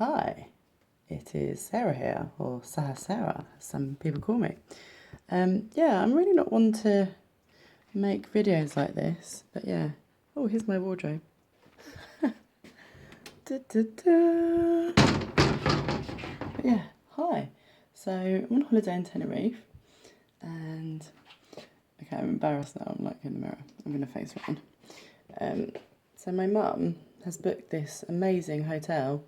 Hi, it is Sarah here, or Sarah, as some people call me. Yeah, I'm really not one to make videos like this, but yeah. Oh, here's my wardrobe. Da, da, da. But yeah, hi. So I'm on holiday in Tenerife, and okay, I'm embarrassed now. I'm like in the mirror. I'm gonna face round. So my mum has booked this amazing hotel.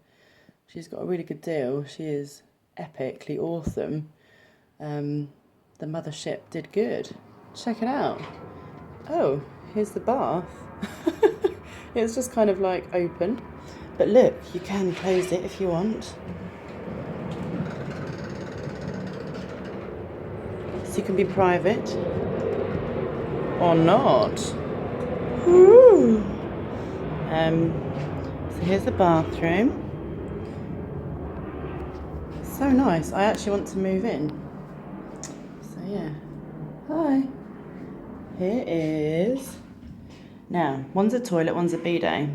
She's got a really good deal. She is epically awesome. The mothership did good. Check it out. Oh, here's the bath. It's just kind of like open. But look, you can close it if you want. So you can be private. Or not. Woo! So here's the bathroom. So nice. I actually want to move in. So yeah. Hi. Here is... Now, one's a toilet, one's a bidet.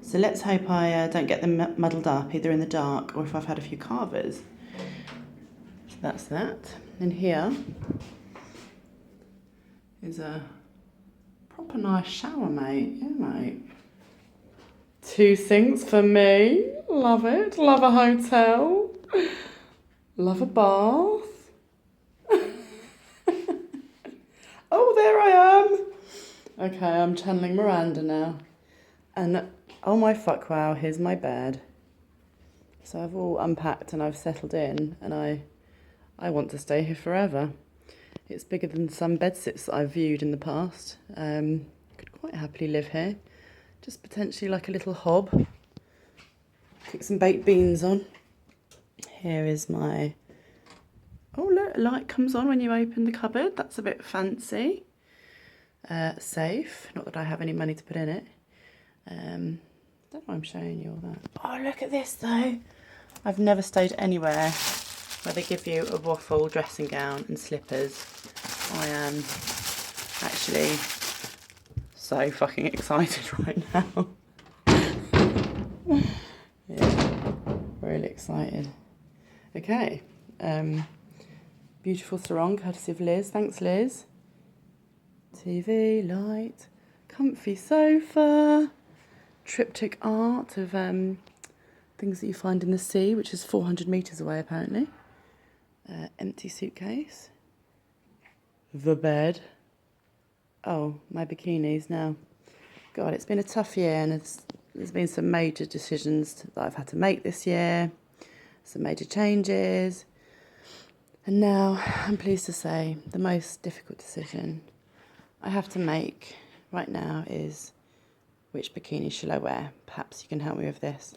So let's hope I don't get them muddled up, either in the dark or if I've had a few carvers. So that's that. And here is a proper nice shower, mate. Yeah, mate. 2 sinks for me. Love it. Love a hotel. Love a bath. Oh, there I am. Okay, I'm channeling Miranda now. And oh my fuck wow, here's my bed. So I've all unpacked and I've settled in, and I want to stay here forever. It's bigger than some bedsits that I've viewed in the past. Could quite happily live here. Just potentially like a little hob. Cook some baked beans on. Here is my... Oh look, a light comes on when you open the cupboard. That's a bit fancy. Safe. Not that I have any money to put in it. Don't know why I'm showing you all that. Oh, look at this though. I've never stayed anywhere where they give you a waffle dressing gown and slippers. I am actually so fucking excited right now. Yeah, really excited. Okay, beautiful sarong, courtesy of Liz. Thanks, Liz. TV, light, comfy sofa, triptych art of things that you find in the sea, which is 400 metres away apparently. Empty suitcase. The bed. Oh, my bikinis now. God, it's been a tough year, and there's been some major decisions that I've had to make this year. Some major changes. And now, I'm pleased to say, the most difficult decision I have to make right now is which bikini shall I wear? Perhaps you can help me with this.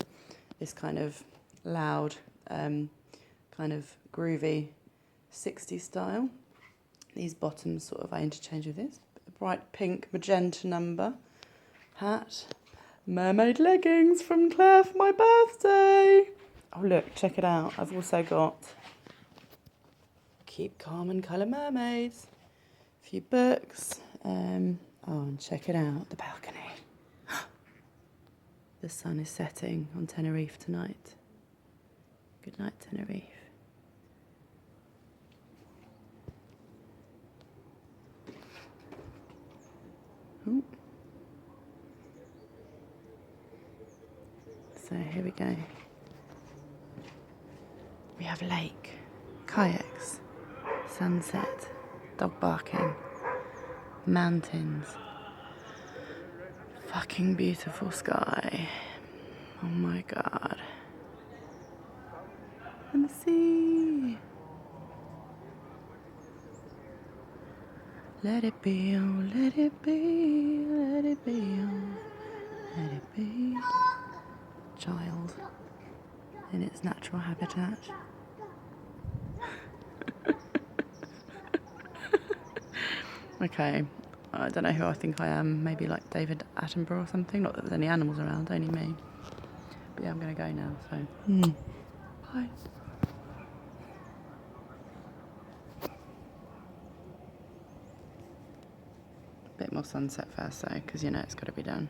This kind of loud, kind of groovy 60s style. These bottoms sort of I interchange with this. A bright pink magenta number. Hat. Mermaid leggings from Claire for my birthday. Oh look, check it out. I've also got Keep Calm and Colour Mermaids. A few books. Oh, and check it out, the balcony. The sun is setting on Tenerife tonight. Good night, Tenerife. Ooh. So here we go. We have lake, kayaks, sunset, dog barking, mountains, fucking beautiful sky. Oh my god. And the sea. Let it be, oh, let it be, let it be, oh, let it be. Child in its natural habitat. Okay, I don't know who I think I am. Maybe like David Attenborough or something. Not that there's any animals around, only me. But yeah, I'm going to go now, so bye. Bit more sunset first though, because you know it's got to be done.